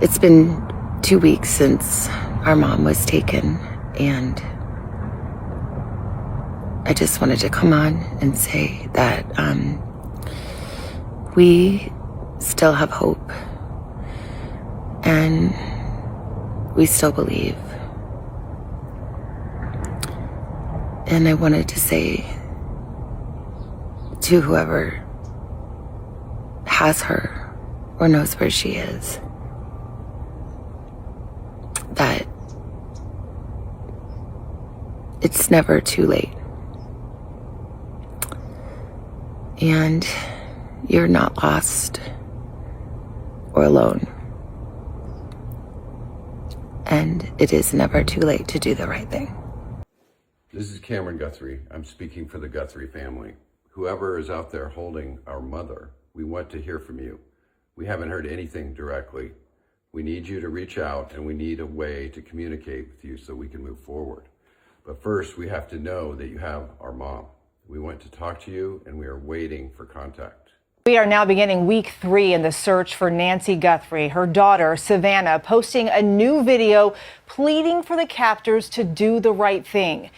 It's been 2 weeks since our mom was taken, and I just wanted to come on and say that we still have hope, and we still believe. And I wanted to say to whoever has her or knows where she is that it's never too late. And you're not lost or alone. And it is never too late to do the right thing. This is Cameron Guthrie. I'm speaking for the Guthrie family. Whoever is out there holding our mother, we want to hear from you. We haven't heard anything directly. We need you to reach out, and we need a way to communicate with you so we can move forward. But first, we have to know that you have our mom. We want to talk to you, and we are waiting for contact. We are now beginning week 3 in the search for Nancy Guthrie. Her daughter, Savannah, posting a new video pleading for the captors to do the right thing.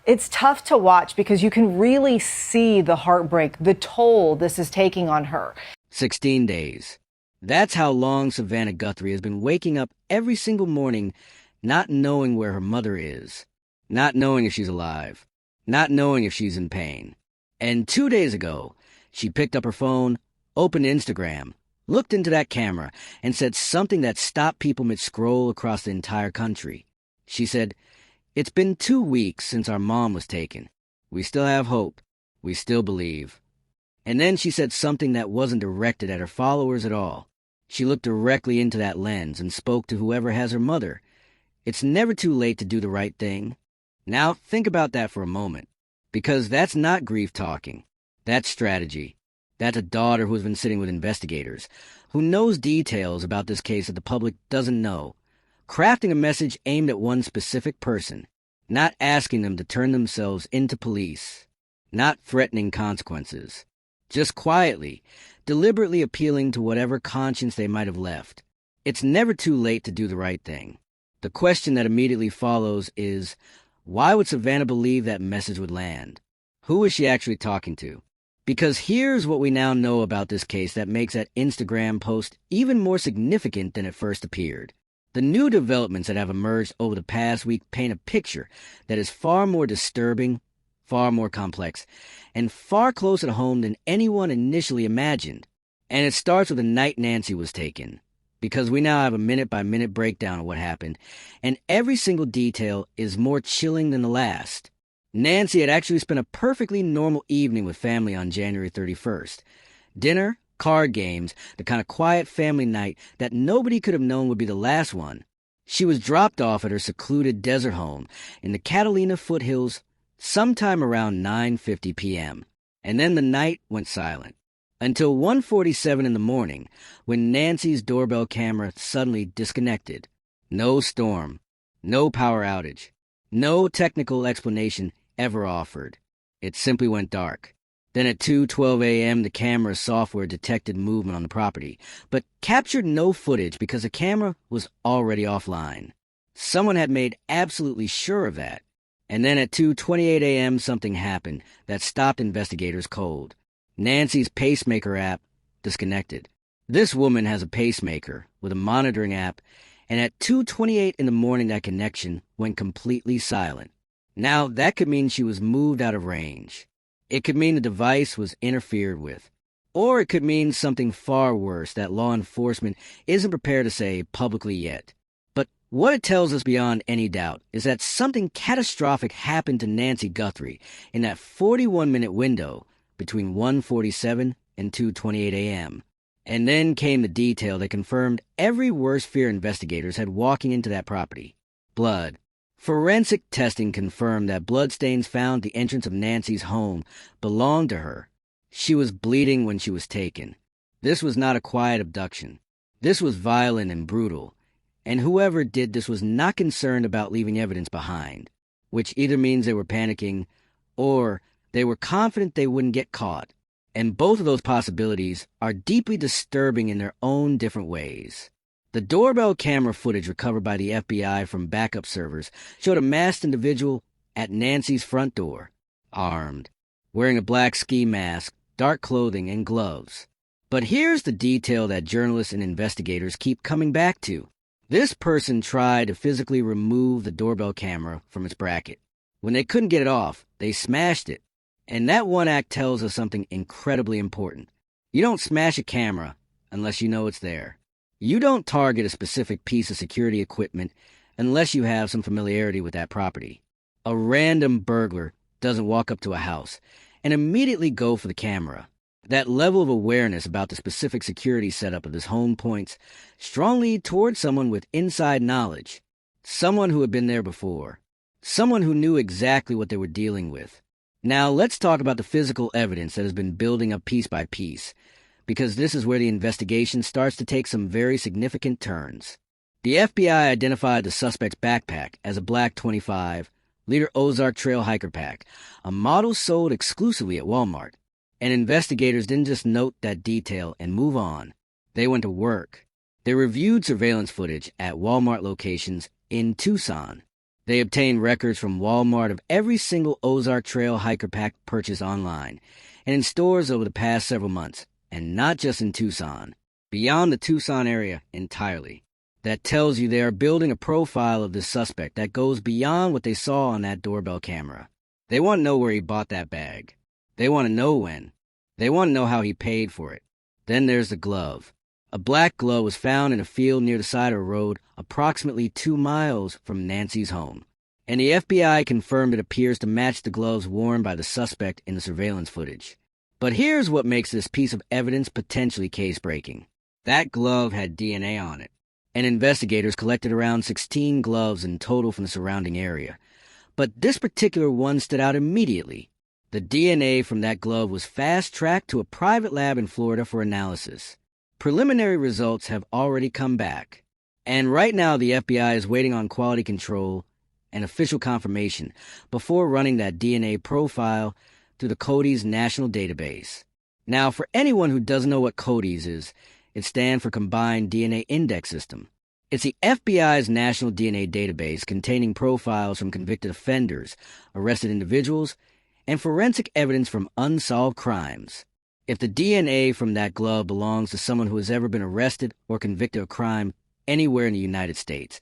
It's tough to watch because you can really see the heartbreak, the toll this is taking on her. 16 days. That's how long Savannah Guthrie has been waking up every single morning, not knowing where her mother is, not knowing if she's alive, not knowing if she's in pain. And 2 days ago, she picked up her phone, opened Instagram, looked into that camera, and said something that stopped people mid-scroll across the entire country. She said, "It's been 2 weeks since our mom was taken. We still have hope. We still believe." And then she said something that wasn't directed at her followers at all. She looked directly into that lens and spoke to whoever has her mother. It's never too late to do the right thing. Now, think about that for a moment, because that's not grief talking. That's strategy. That's a daughter who's been sitting with investigators, who knows details about this case that the public doesn't know, crafting a message aimed at one specific person, not asking them to turn themselves into police, not threatening consequences, just quietly, deliberately appealing to whatever conscience they might have left. It's never too late to do the right thing. The question that immediately follows is, why would Savannah believe that message would land? Who is she actually talking to? Because here's what we now know about this case that makes that Instagram post even more significant than it first appeared. The new developments that have emerged over the past week paint a picture that is far more disturbing, far more complex, and far closer to home than anyone initially imagined. And it starts with the night Nancy was taken, because we now have a minute-by-minute breakdown of what happened, and every single detail is more chilling than the last. Nancy had actually spent a perfectly normal evening with family on January 31st. Dinner, card games, the kind of quiet family night that nobody could have known would be the last one. She was dropped off at her secluded desert home in the Catalina foothills sometime around 9:50 p.m., and then the night went silent. Until 1:47 in the morning, when Nancy's doorbell camera suddenly disconnected. No storm, no power outage, no technical explanation ever offered. It simply went dark. Then at 2:12 a.m., the camera's software detected movement on the property, but captured no footage because the camera was already offline. Someone had made absolutely sure of that. And then at 2:28 a.m., something happened that stopped investigators cold. Nancy's pacemaker app disconnected. This woman has a pacemaker with a monitoring app, and at 2:28 in the morning, that connection went completely silent. Now, that could mean she was moved out of range. It could mean the device was interfered with. Or it could mean something far worse that law enforcement isn't prepared to say publicly yet. But what it tells us beyond any doubt is that something catastrophic happened to Nancy Guthrie in that 41-minute window between 1:47 and 2:28 a.m. And then came the detail that confirmed every worst fear investigators had walking into that property. Blood. Forensic testing confirmed that bloodstains found at the entrance of Nancy's home belonged to her. She was bleeding when she was taken. This was not a quiet abduction. This was violent and brutal. And whoever did this was not concerned about leaving evidence behind, which either means they were panicking or they were confident they wouldn't get caught. And both of those possibilities are deeply disturbing in their own different ways. The doorbell camera footage recovered by the FBI from backup servers showed a masked individual at Nancy's front door, armed, wearing a black ski mask, dark clothing, and gloves. But here's the detail that journalists and investigators keep coming back to. This person tried to physically remove the doorbell camera from its bracket. When they couldn't get it off, they smashed it. And that one act tells us something incredibly important. You don't smash a camera unless you know it's there. You don't target a specific piece of security equipment unless you have some familiarity with that property. A random burglar doesn't walk up to a house and immediately go for the camera. That level of awareness about the specific security setup of this home points strongly towards someone with inside knowledge, someone who had been there before, someone who knew exactly what they were dealing with. Now let's talk about the physical evidence that has been building up piece by piece, because this is where the investigation starts to take some very significant turns. The FBI identified the suspect's backpack as a black 25 Leader Ozark Trail hiker pack, a model sold exclusively at Walmart. And investigators didn't just note that detail and move on. They went to work. They reviewed surveillance footage at Walmart locations in Tucson. They obtained records from Walmart of every single Ozark Trail hiker pack purchased online and in stores over the past several months, and not just in Tucson, beyond the Tucson area entirely. That tells you they are building a profile of this suspect that goes beyond what they saw on that doorbell camera. They want to know where he bought that bag. They want to know when. They want to know how he paid for it. Then there's the glove. A black glove was found in a field near the side of a road approximately 2 miles from Nancy's home. And the FBI confirmed it appears to match the gloves worn by the suspect in the surveillance footage. But here's what makes this piece of evidence potentially case-breaking. That glove had DNA on it, and investigators collected around 16 gloves in total from the surrounding area. But this particular one stood out immediately. The DNA from that glove was fast-tracked to a private lab in Florida for analysis. Preliminary results have already come back. And right now the FBI is waiting on quality control and official confirmation before running that DNA profile through the CODIS national database. Now, for anyone who doesn't know what CODIS is, it stands for Combined DNA Index System. It's the FBI's national DNA database containing profiles from convicted offenders, arrested individuals, and forensic evidence from unsolved crimes. If the DNA from that glove belongs to someone who has ever been arrested or convicted of crime anywhere in the United States,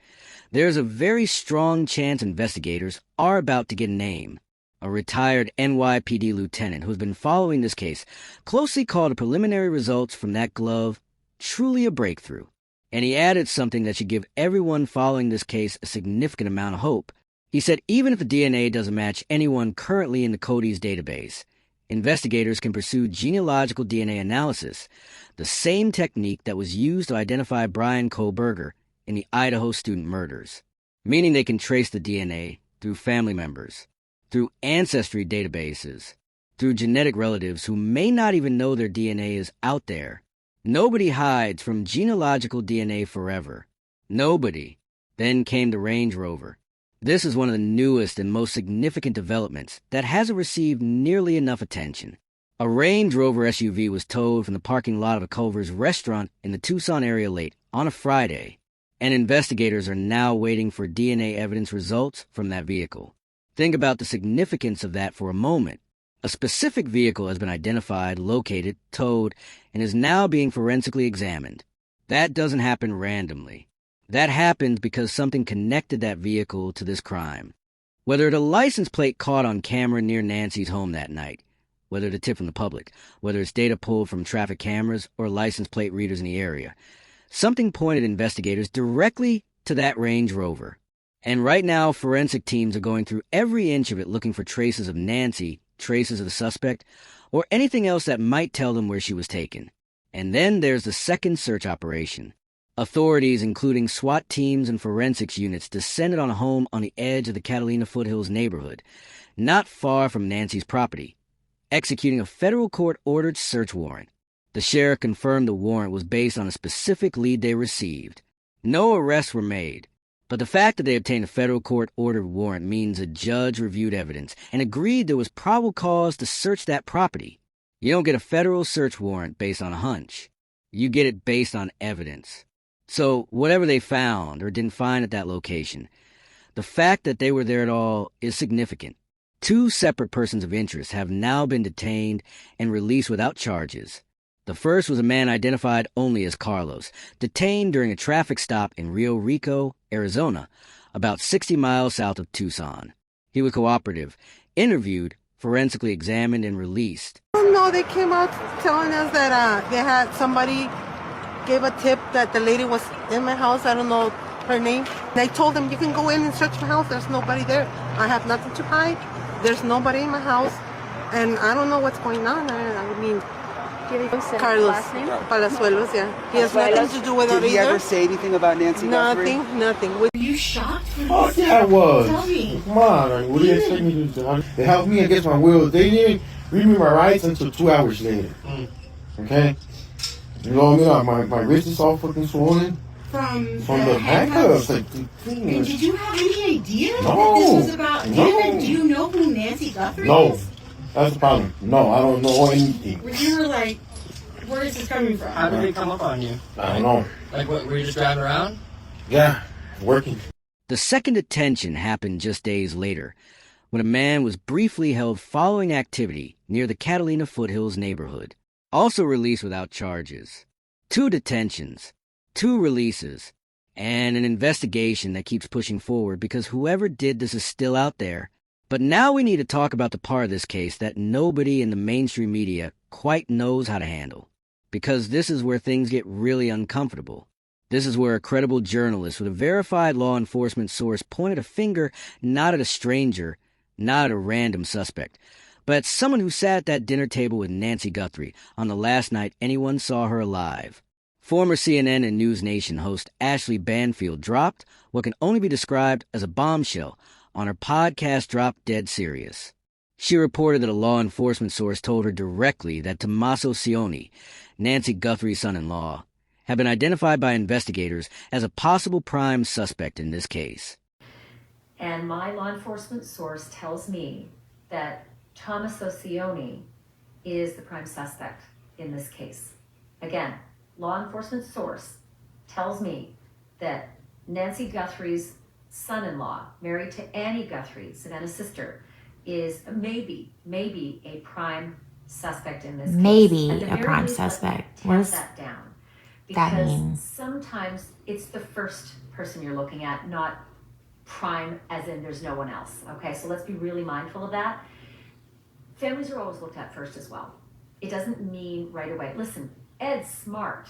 there's a very strong chance investigators are about to get a name. A retired NYPD lieutenant who's been following this case closely called the preliminary results from that glove truly a breakthrough. And he added something that should give everyone following this case a significant amount of hope. He said even if the DNA doesn't match anyone currently in the CODIS database, investigators can pursue genealogical DNA analysis, the same technique that was used to identify Brian Kohlberger in the Idaho student murders, meaning they can trace the DNA through family members, through ancestry databases, through genetic relatives who may not even know their DNA is out there. Nobody hides from genealogical DNA forever. Nobody. Then came the Range Rover. This is one of the newest and most significant developments that hasn't received nearly enough attention. A Range Rover SUV was towed from the parking lot of a Culver's restaurant in the Tucson area late on a Friday, and investigators are now waiting for DNA evidence results from that vehicle. Think about the significance of that for a moment. A specific vehicle has been identified, located, towed, and is now being forensically examined. That doesn't happen randomly. That happens because something connected that vehicle to this crime. Whether the license plate caught on camera near Nancy's home that night, whether it's a tip from the public, whether it's data pulled from traffic cameras or license plate readers in the area, something pointed investigators directly to that Range Rover. And right now, forensic teams are going through every inch of it looking for traces of Nancy, traces of the suspect, or anything else that might tell them where she was taken. And then there's the second search operation. Authorities, including SWAT teams and forensics units, descended on a home on the edge of the Catalina Foothills neighborhood, not far from Nancy's property, executing a federal court-ordered search warrant. The sheriff confirmed the warrant was based on a specific lead they received. No arrests were made. But the fact that they obtained a federal court-ordered warrant means a judge reviewed evidence and agreed there was probable cause to search that property. You don't get a federal search warrant based on a hunch. You get it based on evidence. So whatever they found or didn't find at that location, the fact that they were there at all is significant. 2 separate persons of interest have now been detained and released without charges. The first was a man identified only as Carlos, detained during a traffic stop in Rio Rico, Arizona, about 60 miles south of Tucson. He was cooperative, interviewed, forensically examined, and released. No, they came out telling us that they had somebody gave a tip that the lady was in my house. I don't know her name. They told them, you can go in and search my house. There's nobody there. I have nothing to hide. There's nobody in my house. And I don't know what's going on. I mean, Carlos last name? Palazuelos, yeah. He has nothing to do with it either. Did he ever say anything about Nancy Guthrie? Nothing. Were you shocked? Oh, yeah, I was. Tell me. Come on, I mean, what do you expect me to do? They helped me against my will. They didn't read me my rights until 2 hours later. Okay? You know what I mean? My wrist is all fucking swollen. From the handcuffs. Like, and did you have any idea No. that this was about him? No. And do you know who Nancy Guthrie No. is? That's the problem. No, I don't know anything. You were like, where is this coming from? How did they come up on you? I don't know. Like, what, were you just driving around? Yeah, working. The second detention happened just days later, when a man was briefly held following activity near the Catalina Foothills neighborhood, also released without charges. 2 detentions, 2 releases, and an investigation that keeps pushing forward because whoever did this is still out there. But now we need to talk about the part of this case that nobody in the mainstream media quite knows how to handle. Because this is where things get really uncomfortable. This is where a credible journalist with a verified law enforcement source pointed a finger not at a stranger, not at a random suspect, but at someone who sat at that dinner table with Nancy Guthrie on the last night anyone saw her alive. Former CNN and News Nation host Ashley Banfield dropped what can only be described as a bombshell on her podcast Drop Dead Serious. She reported that a law enforcement source told her directly that Tommaso Cioni, Nancy Guthrie's son-in-law, had been identified by investigators as a possible prime suspect in this case. And my law enforcement source tells me that Tommaso Cioni is the prime suspect in this case. Again, law enforcement source tells me that Nancy Guthrie's son-in-law, married to Annie Guthrie, Savannah's sister, is maybe a prime suspect in this case. Maybe At the a very prime least, let me suspect. tap What does that down? that Because mean? sometimes it's the first person you're looking at, not prime as in there's no one else. Okay, so let's be really mindful of that. Families are always looked at first as well. It doesn't mean right away. Listen, Ed Smart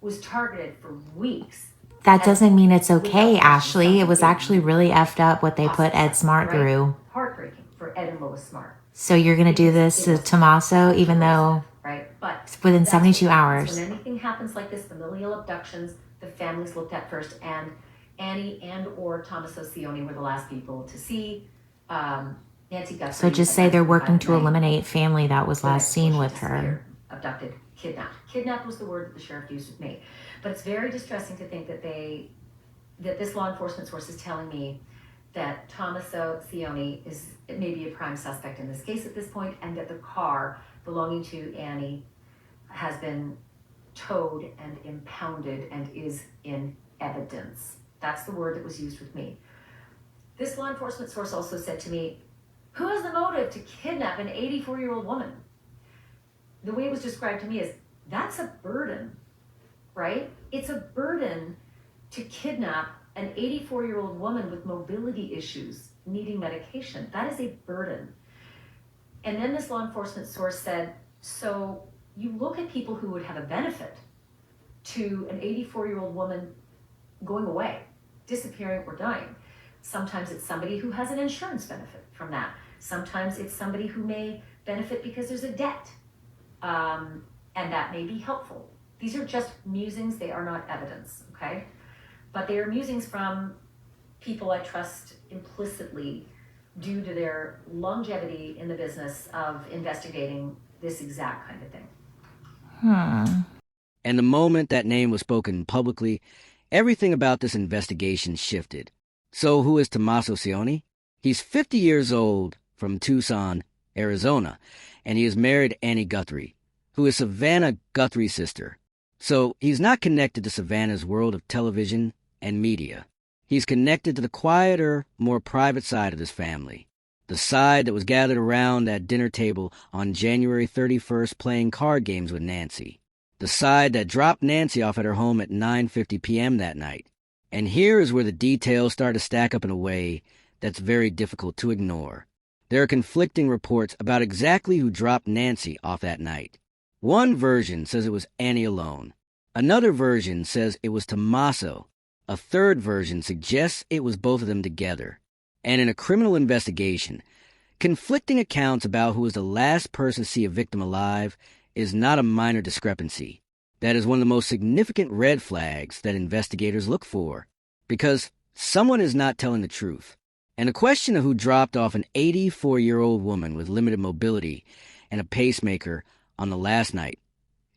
was targeted for weeks. That doesn't mean it's okay, Ashley. It was actually really effed up what they put Ed Smart through. Heartbreaking for Ed and Lois Smart. So you're going to do this to Tommaso, even though Right, but within that's 72 what happens. hours. When anything happens like this, familial abductions, the families looked at first, and Annie and or Tommaso Cioni were the last people to see Nancy Guthrie. So just say they're working to night. eliminate family that was last seen with her. Disappeared, abducted, kidnapped. Kidnapped was the word that the sheriff used with me. But it's very distressing to think that this law enforcement source is telling me that Tommaso Cioni is maybe a prime suspect in this case at this point, and that the car belonging to Annie has been towed and impounded and is in evidence. That's the word that was used with me. This law enforcement source also said to me, who has the motive to kidnap an 84-year-old woman? The way it was described to me is, that's a burden, right? It's a burden to kidnap an 84-year-old woman with mobility issues, needing medication. That is a burden. And then this law enforcement source said, so you look at people who would have a benefit to an 84-year-old woman going away, disappearing or dying. Sometimes it's somebody who has an insurance benefit from that. Sometimes it's somebody who may benefit because there's a debt, and that may be helpful. These are just musings, they are not evidence, okay? But they are musings from people I trust implicitly due to their longevity in the business of investigating this exact kind of thing. And the moment that name was spoken publicly, everything about this investigation shifted. So who is Tommaso Cioni? He's 50 years old, from Tucson, Arizona, and he is married to Annie Guthrie, who is Savannah Guthrie's sister. So he's not connected to Savannah's world of television and media. He's connected to the quieter, more private side of this family. The side that was gathered around that dinner table on January 31st playing card games with Nancy. The side that dropped Nancy off at her home at 9:50 p.m. that night. And here is where the details start to stack up in a way that's very difficult to ignore. There are conflicting reports about exactly who dropped Nancy off that night. One version says it was Annie alone. Another version says it was Tommaso. A third version suggests it was both of them together. And in a criminal investigation, conflicting accounts about who was the last person to see a victim alive is not a minor discrepancy. That is one of the most significant red flags that investigators look for, because someone is not telling the truth. And the question of who dropped off an 84-year-old woman with limited mobility and a pacemaker on the last night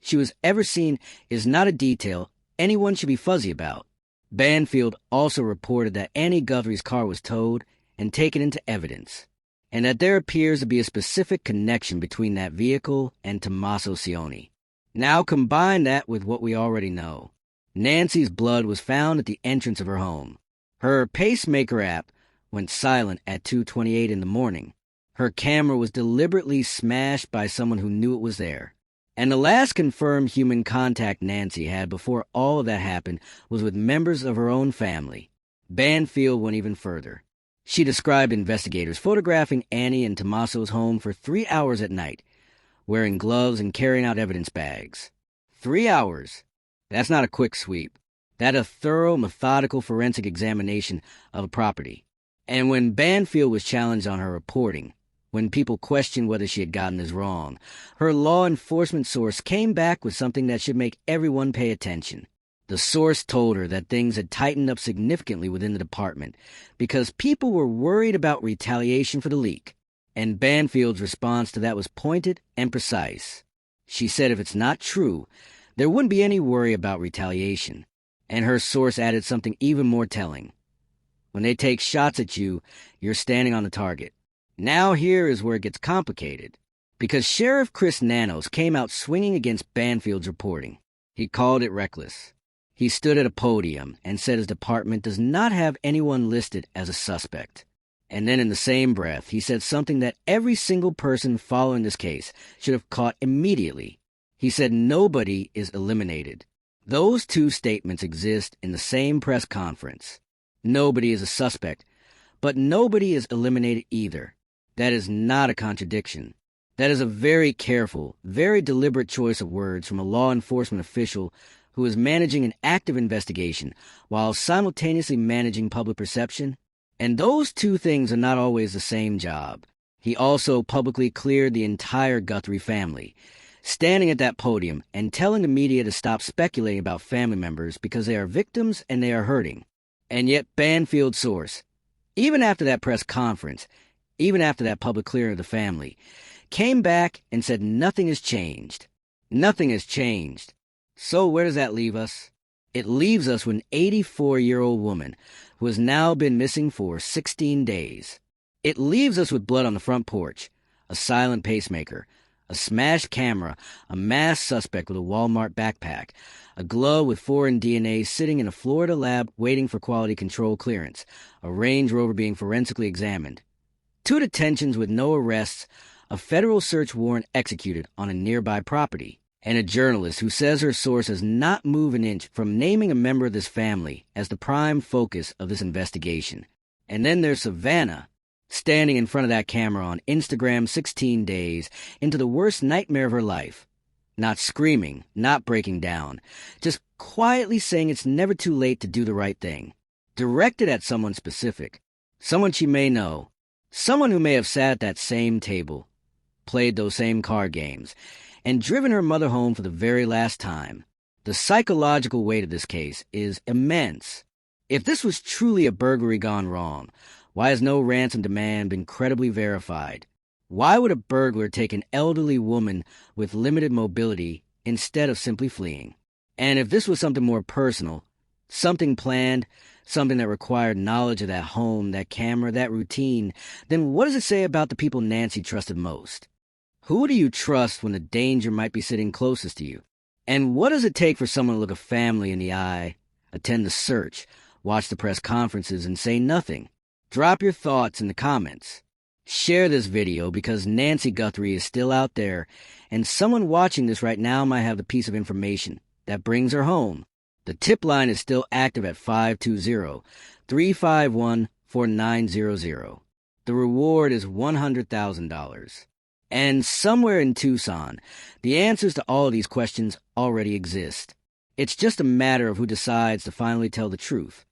she was ever seen is not a detail anyone should be fuzzy about. Banfield also reported that Annie Guthrie's car was towed and taken into evidence, and that there appears to be a specific connection between that vehicle and Tommaso Cioni. Now combine that with what we already know. Nancy's blood was found at the entrance of her home. Her pacemaker app went silent at 2:28 in the morning. Her camera was deliberately smashed by someone who knew it was there. And the last confirmed human contact Nancy had before all of that happened was with members of her own family. Banfield went even further. She described investigators photographing Annie and Tommaso's home for 3 hours at night, wearing gloves and carrying out evidence bags. 3 hours. That's not a quick sweep. That's a thorough, methodical forensic examination of a property. And when Banfield was challenged on her reporting, when people questioned whether she had gotten this wrong, her law enforcement source came back with something that should make everyone pay attention. The source told her that things had tightened up significantly within the department because people were worried about retaliation for the leak, and Banfield's response to that was pointed and precise. She said if it's not true, there wouldn't be any worry about retaliation, and her source added something even more telling. When they take shots at you, you're standing on the target. Now here is where it gets complicated, because Sheriff Chris Nanos came out swinging against Banfield's reporting. He called it reckless. He stood at a podium and said his department does not have anyone listed as a suspect. And then in the same breath, he said something that every single person following this case should have caught immediately. He said nobody is eliminated. Those two statements exist in the same press conference. Nobody is a suspect, but nobody is eliminated either. That is not a contradiction. That is a very careful, very deliberate choice of words from a law enforcement official who is managing an active investigation while simultaneously managing public perception. And those two things are not always the same job. He also publicly cleared the entire Guthrie family, standing at that podium and telling the media to stop speculating about family members because they are victims and they are hurting. And yet Banfield's source, even after that press conference, even after that public clearing of the family, came back and said nothing has changed. Nothing has changed. So where does that leave us? It leaves us with an 84-year-old woman who has now been missing for 16 days. It leaves us with blood on the front porch, a silent pacemaker, a smashed camera, a masked suspect with a Walmart backpack, a glove with foreign DNA sitting in a Florida lab waiting for quality control clearance, a Range Rover being forensically examined, 2 detentions with no arrests, a federal search warrant executed on a nearby property, and a journalist who says her source has not moved an inch from naming a member of this family as the prime focus of this investigation. And then there's Savannah, standing in front of that camera on Instagram 16 days into the worst nightmare of her life. Not screaming, not breaking down, just quietly saying it's never too late to do the right thing. Directed at someone specific, someone she may know, someone who may have sat at that same table, played those same card games, and driven her mother home for the very last time. The psychological weight of this case is immense. If this was truly a burglary gone wrong, why has no ransom demand been credibly verified? Why would a burglar take an elderly woman with limited mobility instead of simply fleeing? And if this was something more personal, something planned, something that required knowledge of that home, that camera, that routine, then what does it say about the people Nancy trusted most? Who do you trust when the danger might be sitting closest to you? And what does it take for someone to look a family in the eye, attend the search, watch the press conferences, and say nothing? Drop your thoughts in the comments. Share this video because Nancy Guthrie is still out there, and someone watching this right now might have the piece of information that brings her home. The tip line is still active at 520-351-4900. The reward is $100,000. And somewhere in Tucson, the answers to all of these questions already exist. It's just a matter of who decides to finally tell the truth.